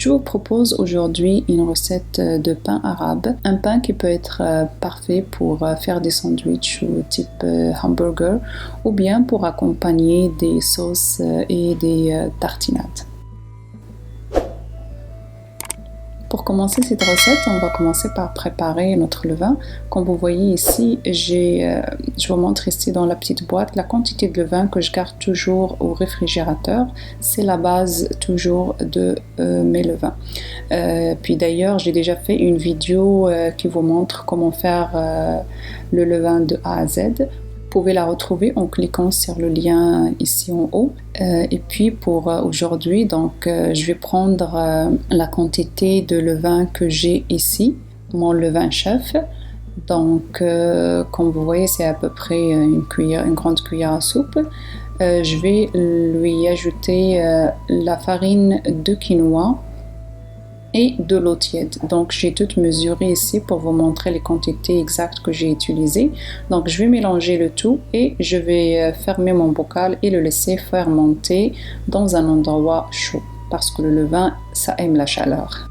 Je vous propose aujourd'hui une recette de pain arabe, un pain qui peut être parfait pour faire des sandwichs ou type hamburger ou bien pour accompagner des sauces et des tartinades. Pour commencer cette recette, on va commencer par préparer notre levain. Comme vous voyez ici, je vous montre ici dans la petite boîte la quantité de levain que je garde toujours au réfrigérateur. C'est la base toujours de mes levains. Puis d'ailleurs, j'ai déjà fait une vidéo qui vous montre comment faire le levain de A à Z. Vous pouvez la retrouver en cliquant sur le lien ici en haut. Et puis pour aujourd'hui, donc je vais prendre la quantité de levain que j'ai ici, mon levain chef. Donc comme vous voyez, c'est à peu près une grande cuillère à soupe. Je vais lui ajouter la farine de quinoa et de l'eau tiède. Donc j'ai tout mesuré ici pour vous montrer les quantités exactes que j'ai utilisées. Donc je vais mélanger le tout et je vais fermer mon bocal et le laisser fermenter dans un endroit chaud parce que le levain, ça aime la chaleur.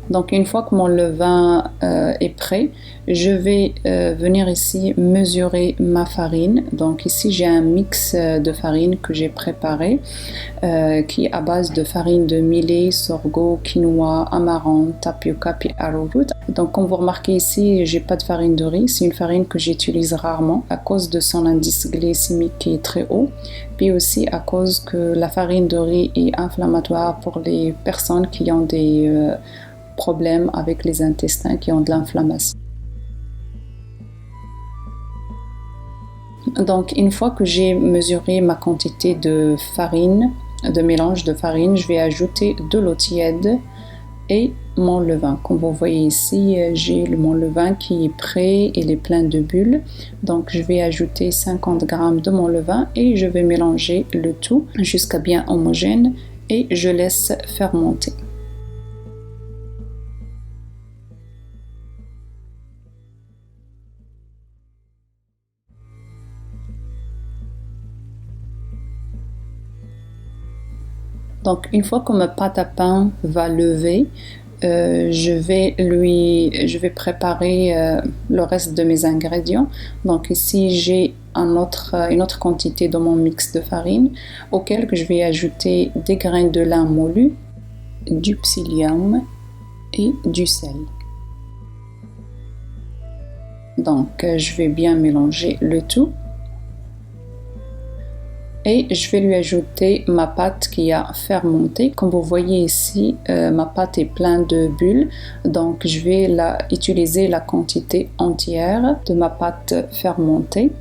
Donc une fois que mon levain est prêt, je vais venir ici mesurer ma farine. Donc ici j'ai un mix de farine que j'ai préparé qui est à base de farine de millet, sorgho, quinoa, amaranth, tapioca puis arrowroot. Donc comme vous remarquez ici, j'ai pas de farine de riz, c'est une farine que j'utilise rarement à cause de son indice glycémique qui est très haut, puis aussi à cause que la farine de riz est inflammatoire pour les personnes qui ont des problèmes avec les intestins, qui ont de l'inflammation. Donc une fois que j'ai mesuré ma quantité de farine, de mélange de farine, je vais ajouter de l'eau tiède et mon levain. Comme vous voyez ici, j'ai mon levain qui est prêt, il est plein de bulles. Donc je vais ajouter 50 g de mon levain et je vais mélanger le tout jusqu'à bien homogène et je laisse fermenter. Donc une fois que ma pâte à pain va lever, je vais préparer le reste de mes ingrédients. Donc ici j'ai une autre quantité dans mon mix de farine auquel que je vais ajouter des grains de lin moulu, du psyllium et du sel. Donc je vais bien mélanger le tout. Et je vais lui ajouter ma pâte qui a fermenté. Comme vous voyez ici, ma pâte est pleine de bulles. Donc je vais utiliser la quantité entière de ma pâte fermentée.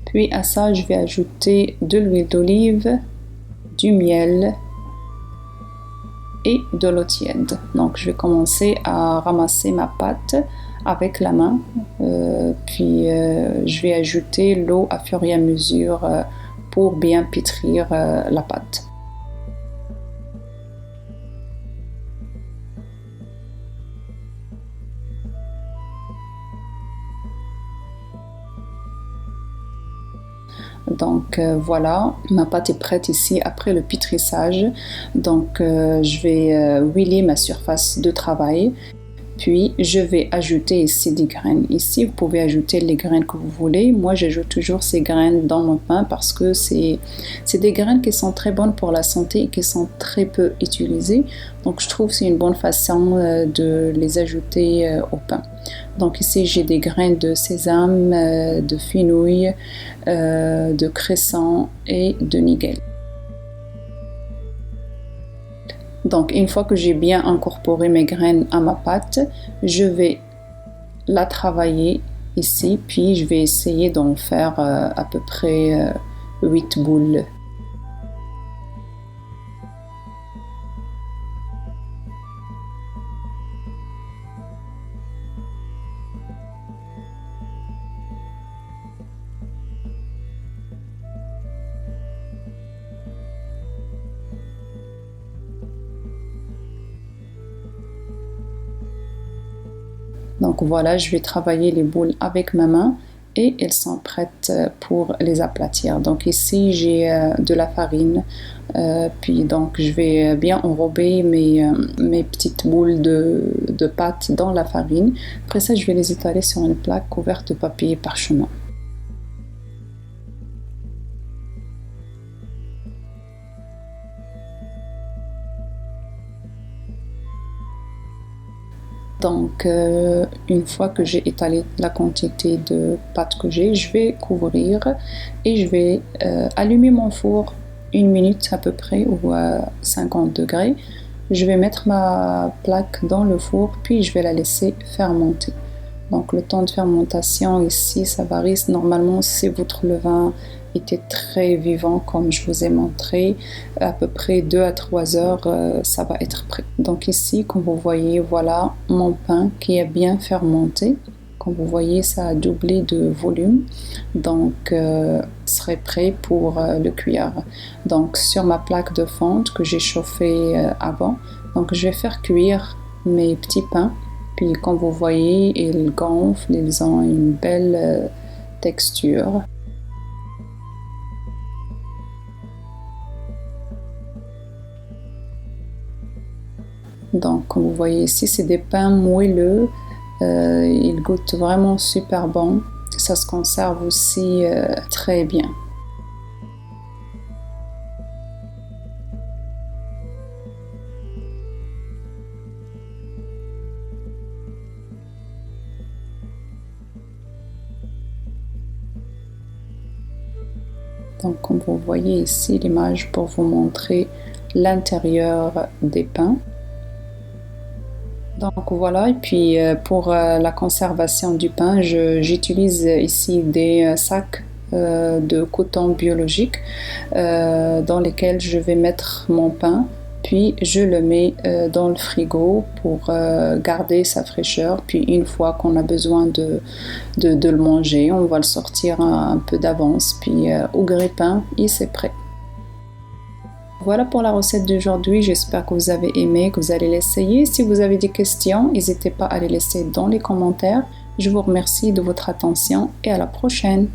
Puis à ça, je vais ajouter de l'huile d'olive, du miel et de l'eau tiède. Donc je vais commencer à ramasser ma pâte avec la main, puis je vais ajouter l'eau à fur et à mesure pour bien pétrir la pâte. Donc voilà, ma pâte est prête ici après le pétrissage. Donc je vais huiler ma surface de travail. Puis je vais ajouter ici des graines. Ici vous pouvez ajouter les graines que vous voulez. Moi j'ajoute toujours ces graines dans mon pain parce que c'est des graines qui sont très bonnes pour la santé et qui sont très peu utilisées. Donc je trouve que c'est une bonne façon de les ajouter au pain. Donc ici j'ai des graines de sésame, de fenouil, de cresson et de nigel. Donc une fois que j'ai bien incorporé mes graines à ma pâte, je vais la travailler ici, puis je vais essayer d'en faire à peu près 8 boules. Donc voilà, je vais travailler les boules avec ma main et elles sont prêtes pour les aplatir. Donc ici j'ai de la farine, puis donc je vais bien enrober mes petites boules de pâte dans la farine. Après ça, je vais les étaler sur une plaque couverte de papier parchemin. Donc, une fois que j'ai étalé la quantité de pâte que j'ai, je vais couvrir et je vais allumer mon four 1 minute à peu près ou à 50 degrés. Je vais mettre ma plaque dans le four, puis je vais la laisser fermenter. Donc, le temps de fermentation ici, ça varie. Normalement, si votre levain était très vivant, comme je vous ai montré, à peu près 2 à 3 heures, ça va être prêt. Donc ici, comme vous voyez, voilà mon pain qui est bien fermenté. Comme vous voyez, ça a doublé de volume. Donc, serait prêt pour le cuire. Donc, sur ma plaque de fonte que j'ai chauffée avant, donc je vais faire cuire mes petits pains. Puis comme vous voyez, ils gonflent, ils ont une belle texture. Donc comme vous voyez ici, c'est des pains moelleux, ils goûtent vraiment super bon. Ça se conserve aussi très bien. Donc comme vous voyez ici l'image pour vous montrer l'intérieur des pains. Donc voilà, et puis pour la conservation du pain, j'utilise ici des sacs de coton biologique dans lesquels je vais mettre mon pain, puis je le mets dans le frigo pour garder sa fraîcheur. Puis une fois qu'on a besoin de le manger, on va le sortir un peu d'avance, puis au grille-pain, et c'est prêt. Voilà pour la recette d'aujourd'hui, j'espère que vous avez aimé, que vous allez l'essayer. Si vous avez des questions, n'hésitez pas à les laisser dans les commentaires. Je vous remercie de votre attention et à la prochaine.